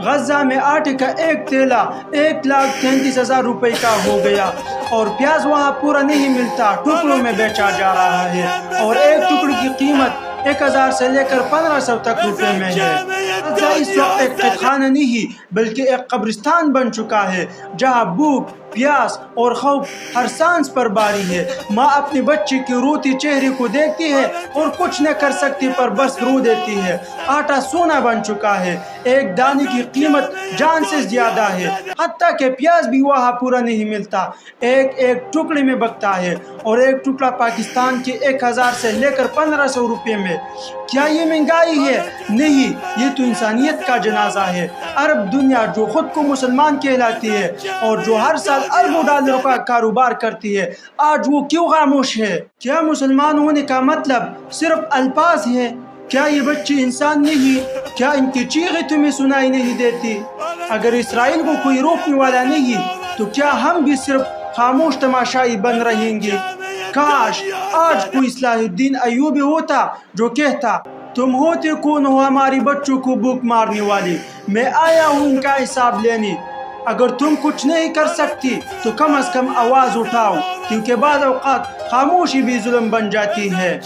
غزہ میں آٹے کا ایک تھیلا 1,33,000 روپے کا ہو گیا، اور پیاز وہاں پورا نہیں ملتا، ٹکڑوں میں بیچا جا رہا ہے، اور ایک ٹکڑے کی قیمت 1,000 سے لے کر 1,500 تک روپے میں ہے۔ غزہ اس وقت ایک قید خانہ نہیں بلکہ ایک قبرستان بن چکا ہے، جہاں بھوک، پیاس اور خوف ہر سانس پر باری ہے۔ ماں اپنی بچی کے روتے چہرے کو دیکھتی ہے اور کچھ نہ کر سکتی پر بس رو دیتی ہے۔ آٹا سونا بن چکا ہے، ایک دانے کی قیمت جان سے زیادہ ہے، حتیٰ کہ پیاز بھی وہاں پورا نہیں ملتا، ایک ٹکڑے میں بکتا ہے، اور ایک ٹکڑا پاکستان کے 1,000 سے لے کر 1,500 روپے میں۔ کیا یہ مہنگائی ہے؟ نہیں، یہ تو انسانیت کا جنازہ ہے۔ عرب دنیا جو خود کو مسلمان کہلاتی ہے اور جو ہر سال اربوں ڈالروں کا کاروبار کرتی ہے، آج وہ کیوں خاموش ہے؟ کیا مسلمان ہونے کا مطلب صرف الفاظ ہے؟ کیا یہ بچے انسان نہیں؟ کیا ان کی چیخیں تمہیں سنائی نہیں دیتی؟ اگر اسرائیل کو کوئی روکنے والا نہیں تو کیا ہم بھی صرف خاموش تماشائی بن رہیں گے؟ کاش آج کوئی صلاح الدین ایوبی ہوتا جو کہتا، تم ہوتے کون ہو ہماری بچوں کو بھوک مارنے والے؟ میں آیا ہوں ان کا حساب لینے۔ اگر تم کچھ نہیں کر سکتی تو کم از کم آواز اٹھاؤ، کیونکہ بعض اوقات خاموشی بھی ظلم بن جاتی ہے۔